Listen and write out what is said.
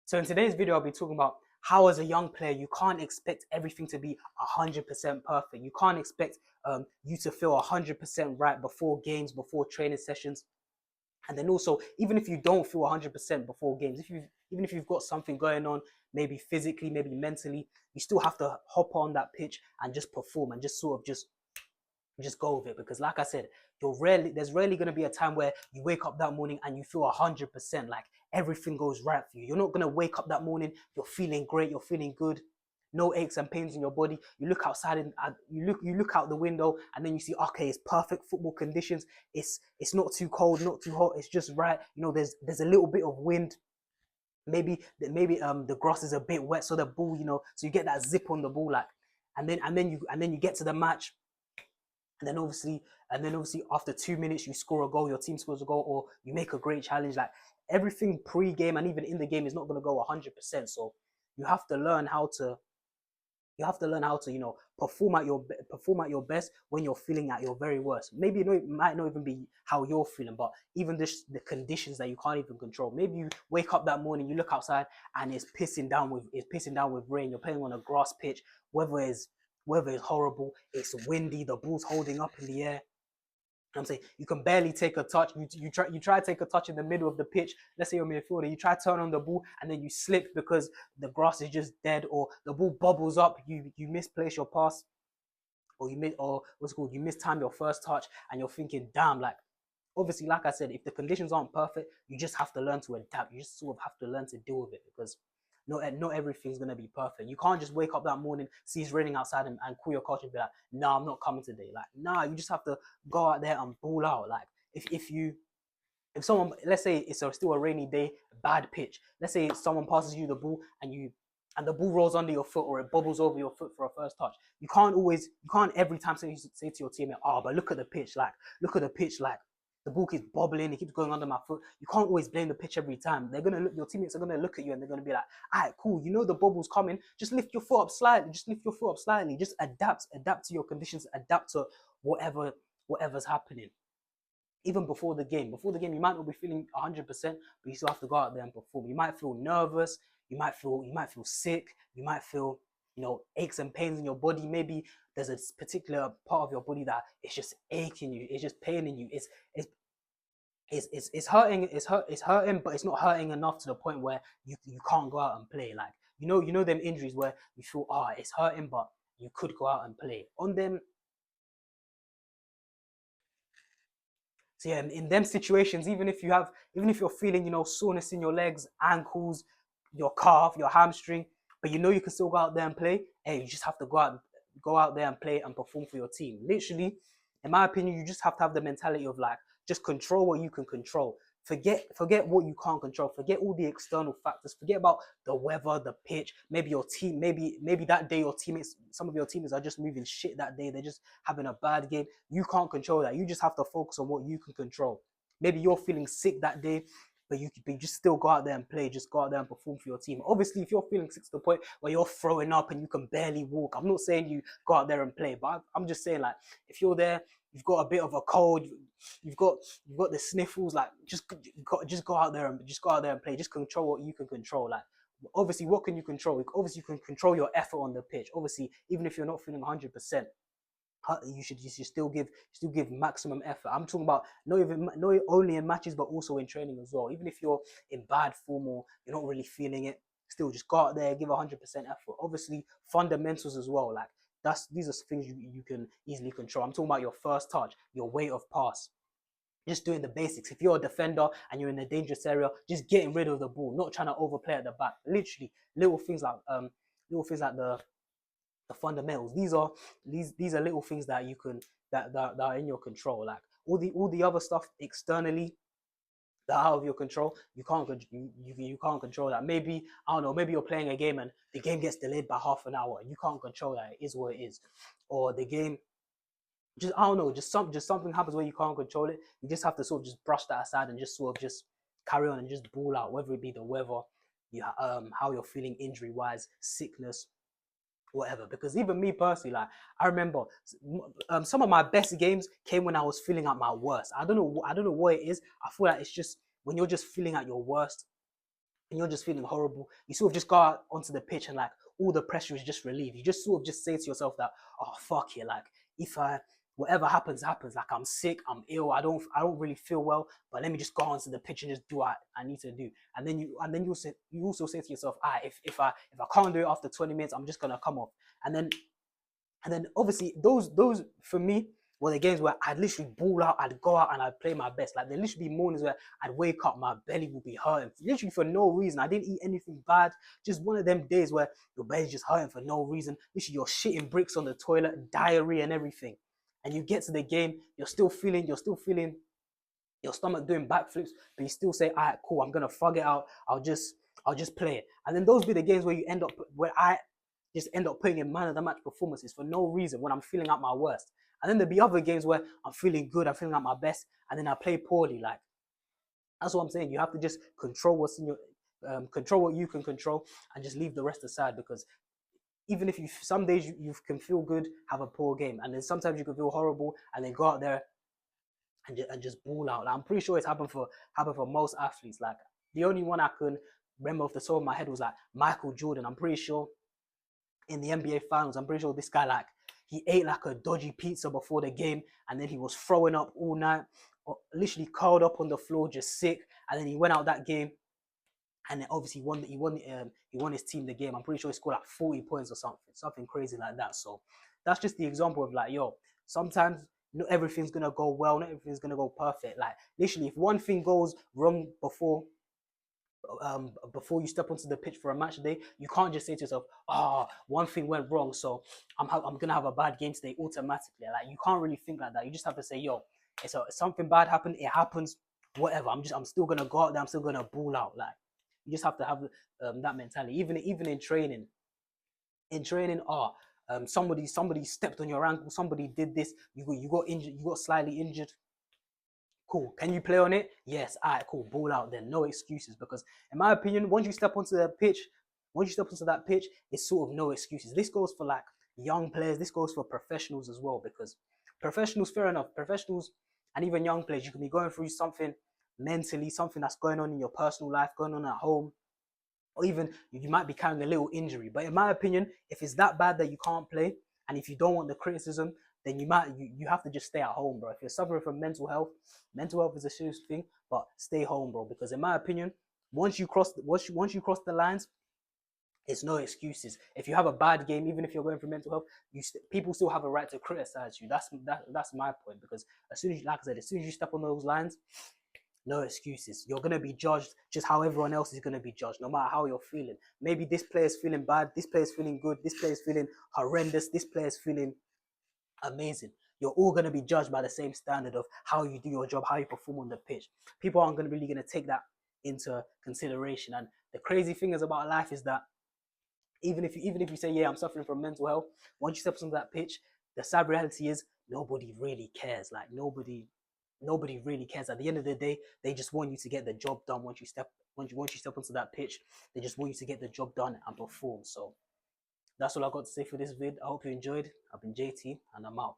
So in today's video, I'll be talking about how as a young player, you can't expect everything to be 100% perfect. You can't expect you to feel 100% right before games, before training sessions. And then also, even if you don't feel 100% before games, even if you've got something going on, maybe physically, maybe mentally, you still have to hop on that pitch and just perform and just sort of just go with it. Because like I said, there's rarely going to be a time where you wake up that morning and you feel 100% like everything goes right for you. You're not going to wake up that morning, you're feeling great, you're feeling good, no aches and pains in your body. You look outside and you look out the window, and then you see, okay, it's perfect football conditions. It's not too cold, not too hot, it's just right. There's a little bit of wind. Maybe the grass is a bit wet, so the ball, so you get that zip on the ball, like, and then you get to the match. And then obviously after 2 minutes you score a goal, your team scores a goal, or you make a great challenge. Like, everything pre-game and even in the game is not going to go 100%. So you have to learn how to perform at your best when you're feeling at your very worst. Maybe it might not even be how you're feeling, but even the conditions that you can't even control. Maybe you wake up that morning, you look outside, and it's pissing down with rain. You're playing on a grass pitch. Weather is horrible. It's windy. The ball's holding up in the air. I'm saying you can barely take a touch. You try to take a touch in the middle of the pitch. Let's say you're a midfielder. You try to turn on the ball and then you slip because the grass is just dead, or the ball bobbles up. You misplace your pass, or you mistime your first touch, and you're thinking, damn, like, obviously, like I said, if the conditions aren't perfect, you just have to learn to adapt. You just sort of have to learn to deal with it, because not everything's gonna be perfect. You can't just wake up that morning, see it's raining outside, and call your coach and be like, "Nah, I'm not coming today." Like, nah, you just have to go out there and ball out. Like, if someone, let's say it's still a rainy day, bad pitch. Let's say someone passes you the ball, and the ball rolls under your foot, or it bobbles over your foot for a first touch. You can't every time say to your teammate, "Oh, but look at the pitch, like, the ball keeps bobbling, it keeps going under my foot." You can't always blame the pitch every time. Your teammates are gonna look at you and they're gonna be like, "All right, cool. You know the bubble's coming. Just lift your foot up slightly. Just lift your foot up slightly. Just adapt to your conditions. Adapt to whatever's happening." Even before the game, you might not be feeling 100%, but you still have to go out there and perform. You might feel nervous. You might feel sick. You might feel, aches and pains in your body. Maybe there's a particular part of your body that it's just aching you. It's just paining you. It's hurting. It's hurting, but it's not hurting enough to the point where you can't go out and play. Like, them injuries where you feel, it's hurting, but you could go out and play. On them. So yeah, in them situations, even if you're feeling, soreness in your legs, ankles, your calf, your hamstring, but you can still go out there and play. Hey, you just have to go out there and play and perform for your team. Literally, in my opinion, you just have to have the mentality of, like, just control what you can control. Forget what you can't control. Forget all the external factors. Forget about the weather, the pitch. Maybe your team, maybe that day some of your teammates are just moving shit that day. They're just having a bad game. You can't control that. You just have to focus on what you can control. Maybe you're feeling sick that day, but you just still go out there and play. Just go out there and perform for your team. Obviously, if you're feeling sick to the point where you're throwing up and you can barely walk, I'm not saying you go out there and play, but I'm just saying, like, if you're there, you've got a bit of a cold, you've got the sniffles, like, just go out there and play. Just control what you can control. Like, obviously, what can you control? Obviously, you can control your effort on the pitch. Obviously, even if you're not feeling 100%, you should still give maximum effort. I'm talking about not only in matches, but also in training as well. Even if you're in bad form or you're not really feeling it, still just go out there, give 100% effort. Obviously, fundamentals as well. Like, these are things you can easily control. I'm talking about your first touch, your weight of pass, just doing the basics. If you're a defender and you're in a dangerous area, just getting rid of the ball, not trying to overplay at the back. Literally, little things like the fundamentals. These are little things that you can that are in your control. Like, all the other stuff externally that are out of your control, you can't control that. Maybe, I don't know, maybe you're playing a game and the game gets delayed by half an hour. You can't control that. It is what it is. Or the game, just, I don't know, just something happens where you can't control it. You just have to sort of just brush that aside and just sort of just carry on and just ball out, whether it be the weather, how you're feeling injury wise, sickness, whatever. Because even me personally, like, I remember some of my best games came when I was feeling at my worst. I don't know what it is. I feel like it's just when you're just feeling at your worst, and you're just feeling horrible, you sort of just go out onto the pitch and like all the pressure is just relieved. You just sort of just say to yourself that, oh fuck it, like if I whatever happens, happens. Like I'm sick, I'm ill, I don't really feel well, but let me just go onto the pitch and just do what I need to do. And then you also say to yourself, if I can't do it after 20 minutes, I'm just gonna come off. And then obviously those for me were the games where I'd literally ball out, I'd go out and I'd play my best. Like there literally be mornings where I'd wake up, my belly would be hurting, literally for no reason. I didn't eat anything bad. Just one of them days where your belly's just hurting for no reason. Literally you're shitting bricks on the toilet, diarrhea and everything. And you get to the game, you're still feeling your stomach doing backflips, but you still say, all right, cool, I'm gonna fug it out. I'll just play it. And then those be the games where I just end up putting in man of the match performances for no reason when I'm feeling at my worst. And then there'll be other games where I'm feeling good, I'm feeling at my best, and then I play poorly. Like that's what I'm saying. You have to just control what's in your control what you can control, and just leave the rest aside. Because even if some days you can feel good, have a poor game, and then sometimes you can feel horrible, and then go out there and just ball out. Like, I'm pretty sure it's happened for most athletes. Like the only one I can remember off the top of my head was like Michael Jordan. I'm pretty sure in the NBA finals, I'm pretty sure this guy like he ate like a dodgy pizza before the game, and then he was throwing up all night, or literally curled up on the floor, just sick. And then he went out that game, and then obviously he won his team the game. I'm pretty sure he scored like 40 points or something crazy like that. So that's just the example of like, yo, sometimes not everything's gonna go well, not everything's gonna go perfect. Like literally, if one thing goes wrong before you step onto the pitch for a match day, you can't just say to yourself, one thing went wrong, so I'm gonna have a bad game today automatically. Like you can't really think like that. You just have to say, yo, something bad happened, it happens, whatever. I'm still gonna go out there, I'm still gonna ball out. Like you just have to have that mentality. Even in training, somebody stepped on your ankle, somebody did this, you got injured, you got slightly injured. Cool. Can you play on it? Yes. All right, cool. Ball out then. No excuses. Because in my opinion, once you step onto that pitch, it's sort of no excuses. This goes for like young players. This goes for professionals as well. Because professionals, fair enough. Professionals and even young players, you can be going through something mentally, something that's going on in your personal life, going on at home, or even you might be carrying a little injury. But in my opinion, if it's that bad that you can't play, and if you don't want the criticism, then you have to just stay at home, bro. If you're suffering from mental health is a serious thing, but stay home, bro. Because in my opinion, once you cross the lines, it's no excuses. If you have a bad game, even if you're going through mental health, people still have a right to criticize you. That's my point. Because as soon as, like I said, as soon as you step on those lines, no excuses. You're gonna be judged just how everyone else is gonna be judged, no matter how you're feeling. Maybe this player's feeling bad, this player's feeling good, this player's feeling horrendous, this player's feeling amazing. You're all gonna be judged by the same standard of how you do your job, how you perform on the pitch. People aren't gonna really gonna take that into consideration. And the crazy thing is about life is that even if you say, yeah, I'm suffering from mental health, once you step onto that pitch, the sad reality is nobody really cares. Like nobody really cares. At the end of the day, they just want you to get the job done. Once you step onto that pitch, they just want you to get the job done and perform. So that's all I got to say for this vid. I hope you enjoyed. I've been JT and I'm out.